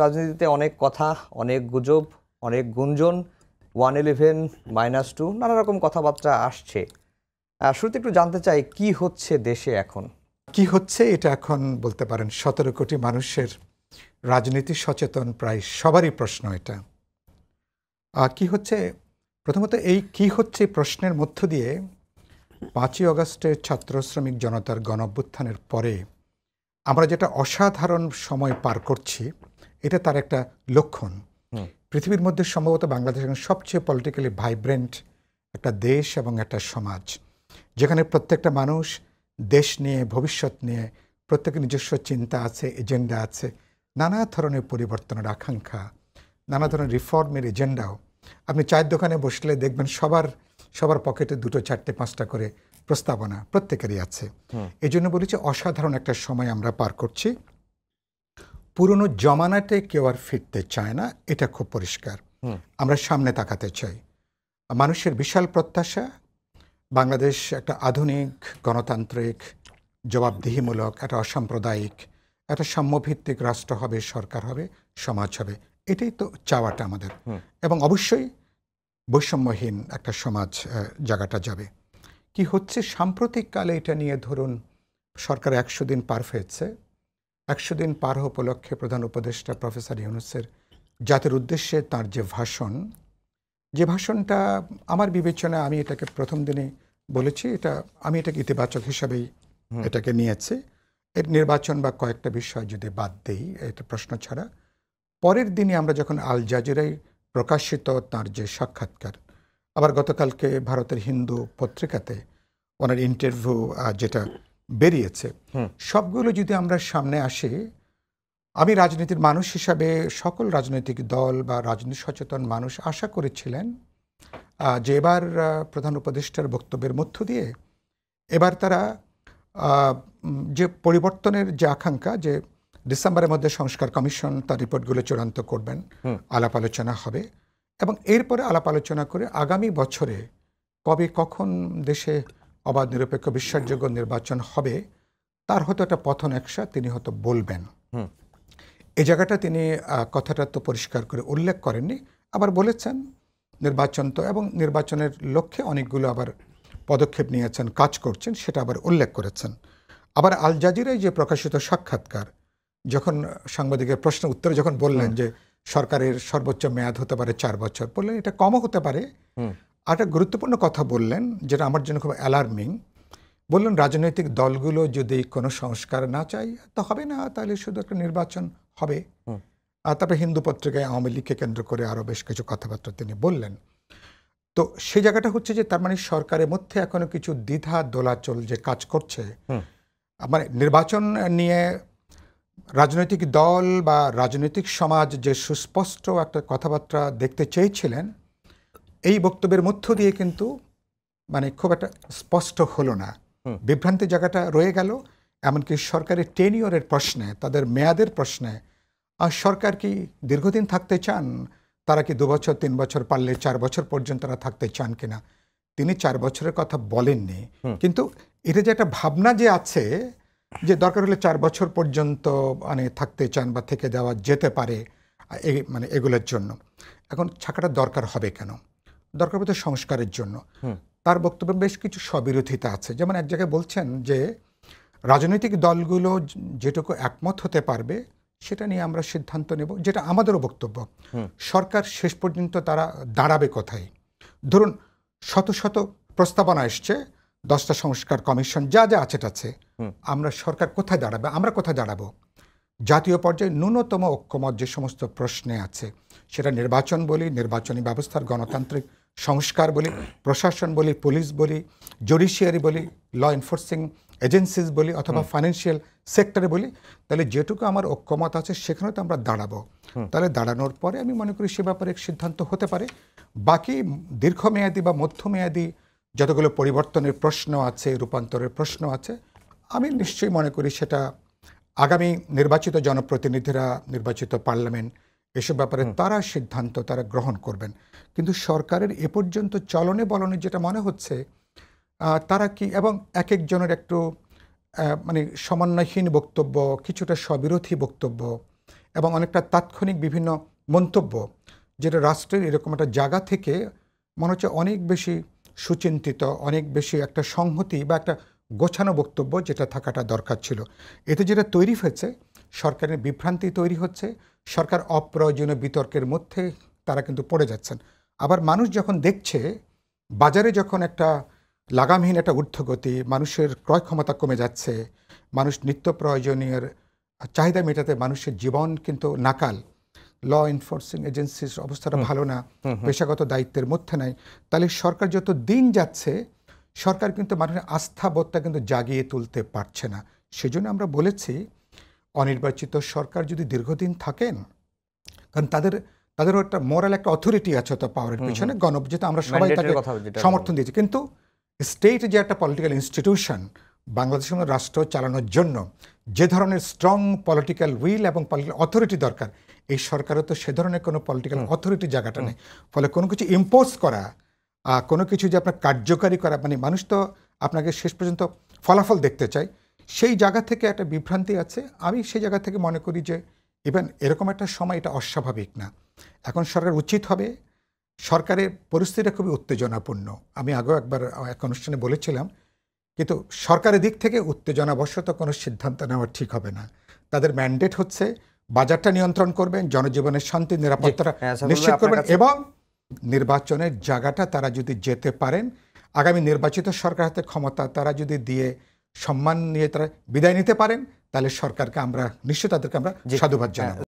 রাজনীতিতে অনেক কথা, অনেক গুজব, অনেক গুঞ্জন, 111 -2 নানা রকম কথাবার্তা আসছে। শুরুতে একটু জানতে চাই কি হচ্ছে দেশে এখন। কি হচ্ছে এটা এখন বলতে পারেন 17 কোটি মানুষের রাজনীতি সচেতন প্রায় সবারই প্রশ্ন এটা। কি হচ্ছে, প্রথমত এই কি হচ্ছে প্রশ্নের মধ্য দিয়ে 5ই আগস্টের ছাত্র শ্রমিক জনতার গণঅভ্যুত্থানের পরে আমরা যেটা অসাধারণ সময় পার করছি এটা তার একটা লক্ষণ। পৃথিবীর মধ্যে সম্ভবত বাংলাদেশ এখন সবচেয়ে পলিটিক্যালি ভাইব্রেন্ট একটা দেশ এবং একটা সমাজ, যেখানে প্রত্যেকটা মানুষ দেশ নিয়ে, ভবিষ্যৎ নিয়ে প্রত্যেকের নিজস্ব চিন্তা আছে, এজেন্ডা আছে, নানা ধরনের পরিবর্তনের আকাঙ্ক্ষা, নানা ধরনের রিফর্মের এজেন্ডাও। আপনি চায়ের দোকানে বসলে দেখবেন সবার পকেটে 2, 4, 5টা করে প্রস্তাবনা প্রত্যেকেরই আছে। এই জন্য বলেছি অসাধারণ একটা সময় আমরা পার করছি। পুরনো জমানাতে কেউ আর ফিরতে চায় না, এটা খুব পরিষ্কার। আমরা সামনে তাকাতে চাই। মানুষের বিশাল প্রত্যাশা, বাংলাদেশ একটা আধুনিক গণতান্ত্রিক জবাবদিহিমূলক একটা অসাম্প্রদায়িক একটা সাম্যভিত্তিক রাষ্ট্র হবে, সরকার হবে, সমাজ হবে। এটাই তো চাওয়াটা আমাদের। এবং অবশ্যই বৈষম্যহীন একটা সমাজ জায়গাটা যাবে। কি হচ্ছে সাম্প্রতিককালে এটা নিয়ে ধরুন সরকার 100 দিন পার হয়েছে। 100 দিন পার উপলক্ষে প্রধান উপদেষ্টা প্রফেসর ইউনূসের জাতির উদ্দেশ্যে তার যে ভাষণটা আমার বিবেচনায়, আমি এটাকে প্রথম দিনে বলেছি, আমি এটাকে ইতিবাচক হিসাবেই এটাকে নিয়েছি। এর নির্বাচন বা কয়েকটা বিষয় যদি বাদ দেই, এটা প্রশ্ন ছাড়া, পরের দিনে আমরা যখন আল জাজিরায় প্রকাশিত তার যে সাক্ষাৎকার, আবার গতকালকে ভারতের হিন্দু পত্রিকাতে ওনার ইন্টারভিউ যেটা বেরিয়েছে, সবগুলো যদি আমরা সামনে আসি, আমি রাজনীতির মানুষ হিসাবে সকল রাজনৈতিক দল বা রাজনীতি সচেতন মানুষ আশা করেছিলেন যে এবার প্রধান উপদেষ্টার বক্তব্যের মধ্য দিয়ে এবার তারা যে পরিবর্তনের যে আকাঙ্ক্ষা, যে ডিসেম্বরের মধ্যে সংস্কার কমিশন তার রিপোর্টগুলো চূড়ান্ত করবেন, আলাপ আলোচনা হবে, এবং এরপরে আলাপ আলোচনা করে আগামী বছরে কবে কখন দেশে অবাধ নিরপেক্ষ বিশ্বাসযোগ্য নির্বাচন হবে তার হয়তো একটা পথ নকশা তিনি হয়তো বলবেন। এই জায়গাটা তিনি কথাটা তো পরিষ্কার করে উল্লেখ করেননি, আবার বলেছেন নির্বাচন তো, এবং নির্বাচনের লক্ষ্যে অনেকগুলো আবার পদক্ষেপ নিয়েছেন, কাজ করছেন, সেটা আবার উল্লেখ করেছেন। আবার আল জাজিরায় যে প্রকাশিত সাক্ষাৎকার, যখন সাংবাদিকের প্রশ্ন উত্তরে যখন বললেন যে সরকারের সর্বোচ্চ মেয়াদ হতে পারে 4 বছর, বললেন এটা কমও হতে পারে। আর একটা গুরুত্বপূর্ণ কথা বললেন যেটা আমার জন্য খুব অ্যালার্মিং, বললেন রাজনৈতিক দলগুলো যদি কোনো সংস্কার না চায় তো হবে না, তাহলে শুধু একটা নির্বাচন হবে। আর তারপরে হিন্দু পত্রিকায় আওয়ামী লীগকে কেন্দ্র করে আরও বেশ কিছু কথাবার্তা তিনি বললেন। তো সেই জায়গাটা হচ্ছে যে তার মানে সরকারের মধ্যে এখনো কিছু দ্বিধা দোলাচল যে কাজ করছে, মানে নির্বাচন নিয়ে রাজনৈতিক দল বা রাজনৈতিক সমাজ যে সুস্পষ্ট একটা কথাবার্তা দেখতে চেয়েছিলেন, এই বক্তব্যের মধ্য দিয়ে কিন্তু মানে খুব একটা স্পষ্ট হলো না, বিভ্রান্তির জায়গাটা রয়ে গেল। এমনকি সরকারের টেনিয়রের প্রশ্নে, তাদের মেয়াদের প্রশ্নে, আর সরকার কি দীর্ঘদিন থাকতে চান, তারা কি 2 বছর 3 বছর পারলে 4 বছর পর্যন্ত তারা থাকতে চান কিনা, তিনি 4 বছরের কথা বলেননি। কিন্তু এটা যে একটা ভাবনা যে আছে যে দরকার হলে 4 বছর পর্যন্ত মানে থাকতে চান বা থেকে দেওয়া যেতে পারে, মানে এগুলোর জন্য এখন ছাকাটা দরকার হবে কেন, দরকার হতে সংস্কারের জন্য। তার বক্তব্যে বেশ কিছু স্ববিরোধিতা আছে। যেমন এক জায়গায় বলছেন যে রাজনৈতিক দলগুলো যেটুকু একমত হতে পারবে সেটা নিয়ে আমরা সিদ্ধান্ত নেব, যেটা আমাদেরও বক্তব্য। সরকার শেষ পর্যন্ত তারা দাঁড়াবে কোথায়? ধরুন শত শত প্রস্তাবনা এসছে, 10টা সংস্কার কমিশন যা যা আছে, আমরা সরকার কোথায় দাঁড়াবে, আমরা কোথায় দাঁড়াবো? জাতীয় পর্যায়ে ন্যূনতম ঐক্যমত যে সমস্ত প্রশ্নে আছে, সেটা নির্বাচন বলি, নির্বাচনী ব্যবস্থার গণতান্ত্রিক সংস্কার বলি, প্রশাসন বলি, পুলিশ বলি, জুডিশিয়ারি বলি, ল এনফোর্সিং এজেন্সিজ বলি, অথবা ফাইন্যান্সিয়াল সেক্টরে বলি, তাহলে যেটুকু আমার ঐক্যমত আছে সেখানে তো আমরা দাঁড়াবো। তাহলে দাঁড়ানোর পরে আমি মনে করি সে ব্যাপারে এক সিদ্ধান্ত হতে পারে। বাকি দীর্ঘমেয়াদী বা মধ্যমেয়াদী যতগুলো পরিবর্তনের প্রশ্ন আছে, রূপান্তরের প্রশ্ন আছে, আমি নিশ্চয়ই মনে করি সেটা আগামী নির্বাচিত জনপ্রতিনিধিরা, নির্বাচিত পার্লামেন্ট, এসব ব্যাপারে তারা সিদ্ধান্ত তারা গ্রহণ করবেন। কিন্তু সরকারের এ পর্যন্ত চলনে বলনে যেটা মনে হচ্ছে, তারা কি, এবং এক একজনের একটু মানে সমন্বয়হীন বক্তব্য, কিছুটা স্ববিরোধী বক্তব্য, এবং অনেকটা তাৎক্ষণিক বিভিন্ন মন্তব্য, যেটা রাষ্ট্রের এরকম একটা জায়গা থেকে মনে হচ্ছে অনেক বেশি সুচিন্তিত, অনেক বেশি একটা সংহতি বা একটা গোছানো বক্তব্য যেটা থাকাটা দরকার ছিল। এতে যেটা তৈরি হয়েছে, সরকারের বিভ্রান্তি তৈরি হচ্ছে, সরকার অপ্রয়োজনীয় বিতর্কের মধ্যে তারা কিন্তু পড়ে যাচ্ছেন। আবার মানুষ যখন দেখছে বাজারে যখন একটা লাগামহীন একটা ঊর্ধ্বগতি, মানুষের ক্রয় ক্ষমতা কমে যাচ্ছে, মানুষ নিত্য প্রয়োজনীয় চাহিদা মেটাতে মানুষের জীবন কিন্তু নাকাল, ল এনফোর্সিং এজেন্সির অবস্থাটা ভালো না, পেশাগত দায়িত্বের মধ্যে নাই, তাহলে সরকার যত দিন যাচ্ছে সরকার কিন্তু মানুষের আস্থাবোধটা কিন্তু জাগিয়ে তুলতে পারছে না। সেজন্য আমরা বলেছি অনির্বাচিত সরকার যদি দীর্ঘদিন থাকেন, কারণ তাদেরও একটা মোরাল একটা অথরিটি আছে তো পাওয়ারের পিছনে, যেটা আমরা সবাই তাকে সমর্থন দিয়েছি, কিন্তু স্টেট যে একটা পলিটিক্যাল ইনস্টিটিউশন বাংলাদেশের মতো রাষ্ট্র চালানোর জন্য যে ধরনের স্ট্রং পলিটিক্যাল উইল এবং পলিটিক্যাল অথরিটি দরকার, এই সরকারও তো সে ধরনের কোনো পলিটিক্যাল অথরিটি জায়গাটা নেই। ফলে কোনো কিছু ইম্পোজ করা, কোনো কিছু যে আপনার কার্যকারী করা, মানে মানুষ তো আপনাকে শেষ পর্যন্ত ফলাফল দেখতে চায়, সেই জায়গা থেকে একটা বিভ্রান্তি আছে। আমি সেই জায়গা থেকে মনে করি যে ইভেন এরকম একটা সময় এটা অস্বাভাবিক না। এখন সরকার উচিত হবে, সরকারের পরিস্থিতিটা খুবই উত্তেজনাপূর্ণ, আমি আগেও একবার এক অনুষ্ঠানে বলেছিলাম, কিন্তু সরকারের দিক থেকে উত্তেজনাবশত কোনো সিদ্ধান্ত নেওয়া ঠিক হবে না। তাদের ম্যান্ডেট হচ্ছে বাজারটা নিয়ন্ত্রণ করবেন, জনজীবনের শান্তি নিরাপত্তাটা নিশ্চিত করবেন, এবং নির্বাচনের জায়গাটা তারা যদি যেতে পারেন, আগামী নির্বাচিত সরকার হাতে ক্ষমতা তারা যদি দিয়ে সম্মান নিয়ে তারা বিদায় নিতে পারেন, তাহলে সরকারকে আমরা নিশ্চয়ই তাদেরকে আমরা সাধুবাদ জানাবো।